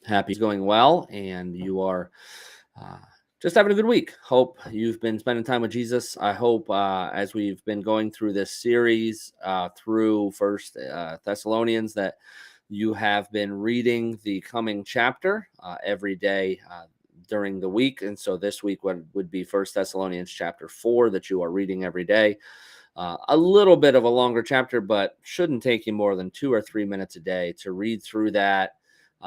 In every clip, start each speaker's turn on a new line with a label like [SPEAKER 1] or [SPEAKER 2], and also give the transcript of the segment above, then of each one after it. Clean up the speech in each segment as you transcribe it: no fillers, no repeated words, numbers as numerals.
[SPEAKER 1] Happy it's going well and you are uh, just having a good week. Hope you've been spending time with Jesus. I hope as we've been going through this series through First Thessalonians that you have been reading the coming chapter every day during the week. And so this week would be First Thessalonians chapter 4 that you are reading every day. A little bit of a longer chapter, but shouldn't take you more than 2 or 3 minutes a day to read through that.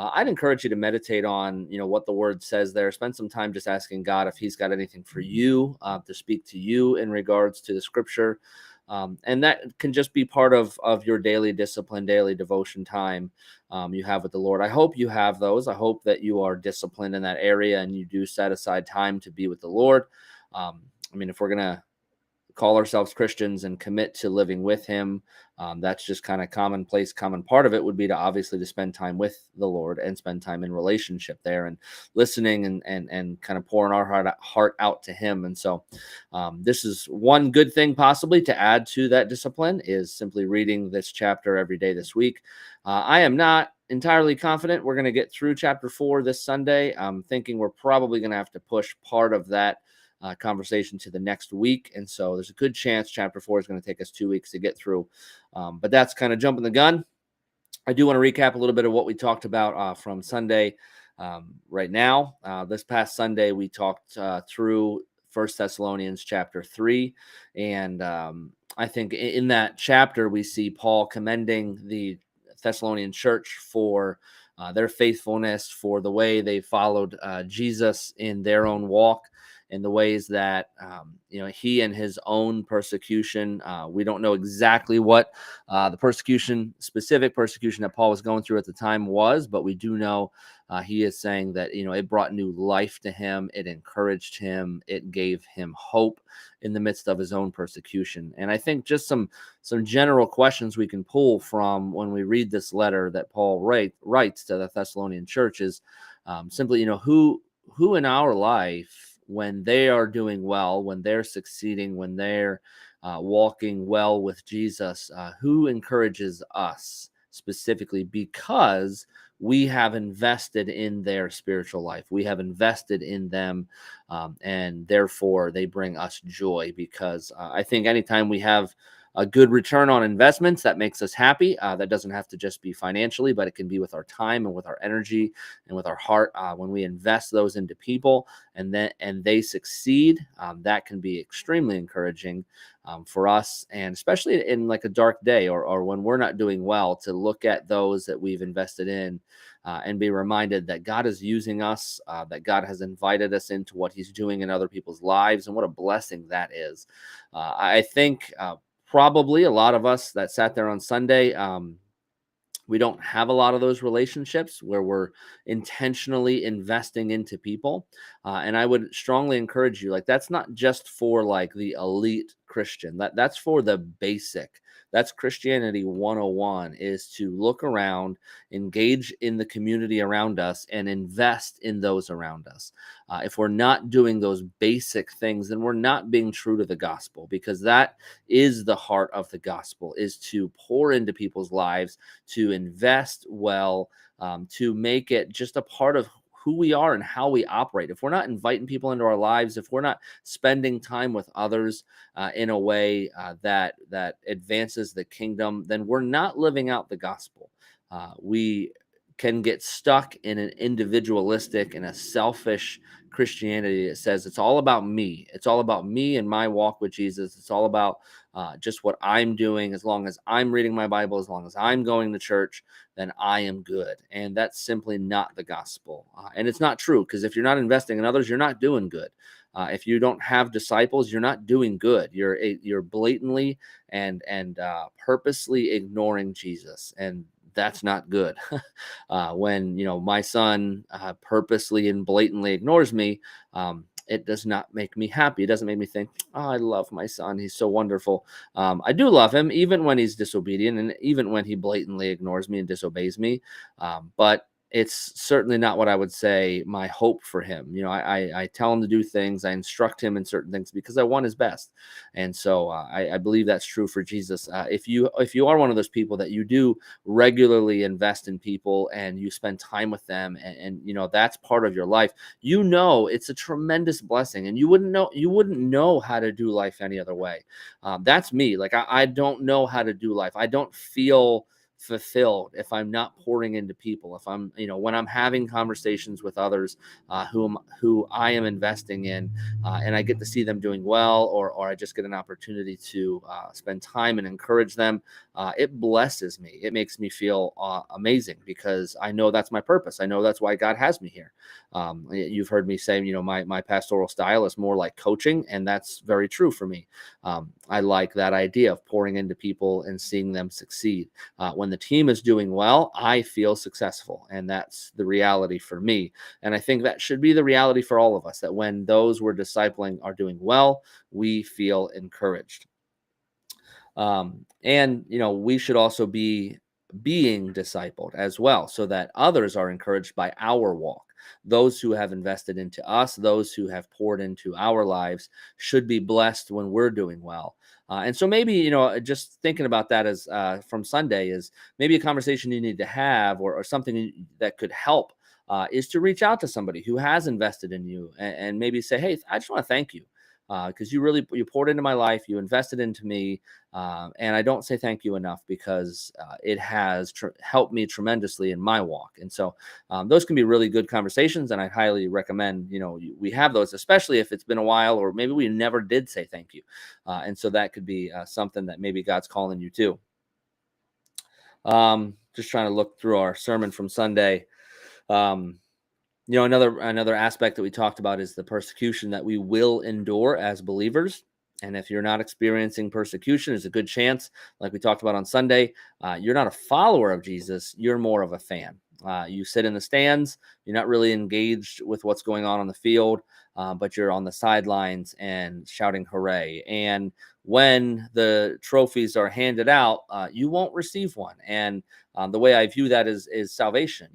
[SPEAKER 1] I'd encourage you to meditate on, what the word says there. Spend some time just asking God if he's got anything for you to speak to you in regards to the scripture. And that can just be part of your daily discipline, daily devotion time you have with the Lord. I hope you have those. I hope that you are disciplined in that area and you do set aside time to be with the Lord. If we're going to call ourselves Christians and commit to living with him, that's just kind of commonplace. Common part of it would be to obviously to spend time with the Lord and spend time in relationship there and listening and kind of pouring our heart out to him. And so this is one good thing possibly to add to that discipline is simply reading this chapter every day this week. I am not entirely confident we're going to get through chapter 4 this Sunday. I'm thinking we're probably going to have to push part of that conversation to the next week. And so there's a good chance chapter 4 is going to take us 2 weeks to get through. But that's kind of jumping the gun. I do want to recap a little bit of what we talked about from Sunday right now. This past Sunday, we talked through First Thessalonians chapter 3. And I think in that chapter, we see Paul commending the Thessalonian church for their faithfulness, for the way they followed Jesus in their own walk, in the ways that, he and his own persecution, we don't know exactly what the specific persecution that Paul was going through at the time was, but we do know he is saying that, it brought new life to him. It encouraged him. It gave him hope in the midst of his own persecution. And I think just some general questions we can pull from when we read this letter that Paul writes to the Thessalonian church is simply, who in our life, when they are doing well, when they're succeeding, when they're walking well with Jesus, who encourages us specifically because we have invested in their spiritual life. We have invested in them, and therefore they bring us joy because I think anytime we have a good return on investments, that makes us happy. That doesn't have to just be financially, but it can be with our time and with our energy and with our heart. When we invest those into people and they succeed, that can be extremely encouraging for us, and especially in like a dark day or when we're not doing well, to look at those that we've invested in and be reminded that God is using us, that God has invited us into what he's doing in other people's lives, and what a blessing that is. I think probably a lot of us that sat there on Sunday, we don't have a lot of those relationships where we're intentionally investing into people. And I would strongly encourage you, like, that's not just for like the elite Christian, that's for the basic. That's Christianity 101, is to look around, engage in the community around us, and invest in those around us. If we're not doing those basic things, then we're not being true to the gospel, because that is the heart of the gospel, is to pour into people's lives, to invest well, to make it just a part of who we are and how we operate. If we're not inviting people into our lives, if we're not spending time with others in a way that advances the kingdom, then we're not living out the gospel. We can get stuck in an individualistic and a selfish Christianity that says it's all about me. It's all about me and my walk with Jesus. It's all about just what I'm doing. As long as I'm reading my Bible, as long as I'm going to church, then I am good. And that's simply not the gospel. And it's not true, because if you're not investing in others, you're not doing good. If you don't have disciples, you're not doing good. You're blatantly and purposely ignoring Jesus, and that's not good. When my son purposely and blatantly ignores me, it does not make me happy. It doesn't make me think, oh, I love my son, he's so wonderful. I do love him even when he's disobedient and even when he blatantly ignores me and disobeys me. But it's certainly not what I would say my hope for him. I tell him to do things, I instruct him in certain things because I want his best, and so I believe that's true for Jesus. If you are one of those people that you do regularly invest in people and you spend time with them, and that's part of your life, it's a tremendous blessing, and you wouldn't know how to do life any other way. That's me. Like I don't know how to do life. I don't feel fulfilled if I'm not pouring into people. If I'm, when I'm having conversations with others who I am investing in, and I get to see them doing well, or I just get an opportunity to spend time and encourage them, it blesses me. It makes me feel amazing because I know that's my purpose. I know that's why God has me here. You've heard me say, my pastoral style is more like coaching, and that's very true for me. I like that idea of pouring into people and seeing them succeed. When the team is doing well, I feel successful, and that's the reality for me. And I think that should be the reality for all of us, that when those we're discipling are doing well, we feel encouraged. And we should also be being discipled as well, so that others are encouraged by our walk. Those who have invested into us, those who have poured into our lives, should be blessed when we're doing well. And so maybe, just thinking about that as from Sunday, is maybe a conversation you need to have, or something that could help, is to reach out to somebody who has invested in you, and maybe say, hey, I just want to thank you, because you poured into my life, you invested into me, and I don't say thank you enough, because it has helped me tremendously in my walk. And so those can be really good conversations, and I highly recommend we have those, especially if it's been a while, or maybe we never did say thank you. And so that could be something that maybe God's calling you to. Just trying to look through our sermon from Sunday. Um, another aspect that we talked about is the persecution that we will endure as believers. And if you're not experiencing persecution, there's a good chance, like we talked about on Sunday, you're not a follower of Jesus. You're more of a fan. You sit in the stands. You're not really engaged with what's going on the field, but you're on the sidelines and shouting hooray. And when the trophies are handed out, you won't receive one. And the way I view that is salvation.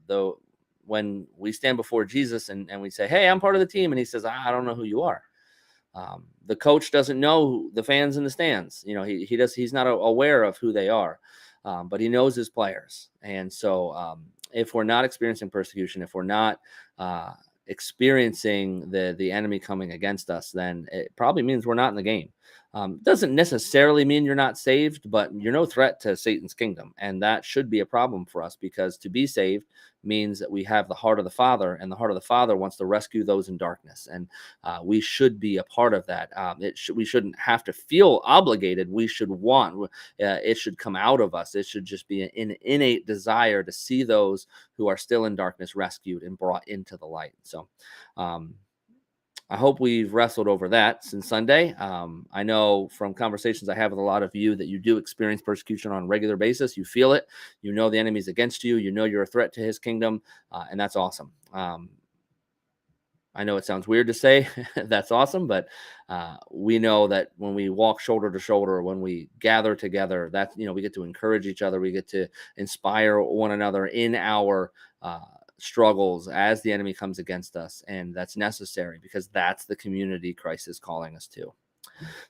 [SPEAKER 1] Though when we stand before Jesus, and we say, hey, I'm part of the team, and he says, I don't know who you are. The coach doesn't know the fans in the stands. He's not aware of who they are, but he knows his players. And so if we're not experiencing persecution, if we're not experiencing the enemy coming against us, then it probably means we're not in the game. Doesn't necessarily mean you're not saved, but you're no threat to Satan's kingdom. And that should be a problem for us, because to be saved means that we have the heart of the Father, and the heart of the Father wants to rescue those in darkness. And we should be a part of that. We shouldn't have to feel obligated. We should want, it should come out of us. It should just be an innate desire to see those who are still in darkness rescued and brought into the light. So, I hope we've wrestled over that since Sunday. I know from conversations I have with a lot of you that you do experience persecution on a regular basis. You feel it. You know the enemy's against you. You know you're a threat to his kingdom, and that's awesome. I know it sounds weird to say that's awesome, but we know that when we walk shoulder to shoulder, when we gather together, that we get to encourage each other. We get to inspire one another in our struggles as the enemy comes against us, and that's necessary, because that's the community Christ is calling us to.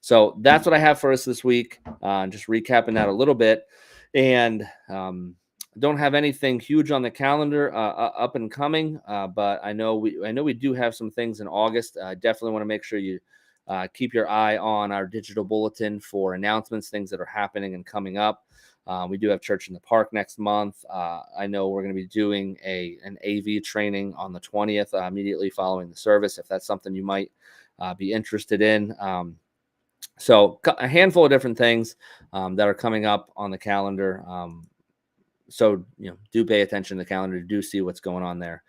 [SPEAKER 1] So that's what I have for us this week. Just recapping that a little bit, and don't have anything huge on the calendar up and coming, but I know we do have some things in August. I definitely want to make sure you keep your eye on our digital bulletin for announcements, things that are happening and coming up. We do have Church in the Park next month. I know we're going to be doing an AV training on the 20th, immediately following the service, if that's something you might be interested in. So a handful of different things that are coming up on the calendar. So do pay attention to the calendar. Do see what's going on there.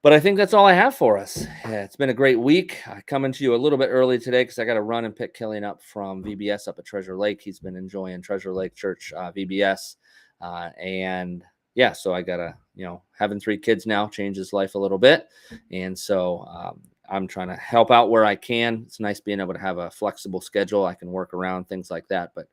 [SPEAKER 1] But I think that's all I have for us. Yeah, it's been a great week. Coming to you a little bit early today because I got to run and pick Killian up from VBS up at Treasure Lake. He's been enjoying Treasure Lake Church VBS. And yeah, so I got to, having 3 kids now changes life a little bit. And so I'm trying to help out where I can. It's nice being able to have a flexible schedule. I can work around things like that. But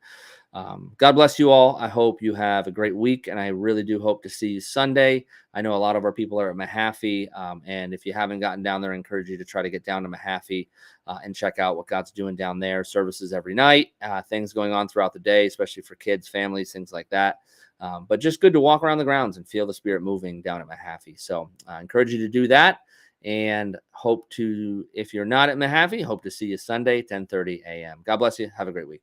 [SPEAKER 1] God bless you all. I hope you have a great week, and I really do hope to see you Sunday. I know a lot of our people are at Mahaffey, and if you haven't gotten down there, I encourage you to try to get down to Mahaffey and check out what God's doing down there. Services every night, things going on throughout the day, especially for kids, families, things like that. But just good to walk around the grounds and feel the Spirit moving down at Mahaffey. So I encourage you to do that, and hope to, if you're not at Mahaffey, hope to see you Sunday, 10:30 a.m. God bless you. Have a great week.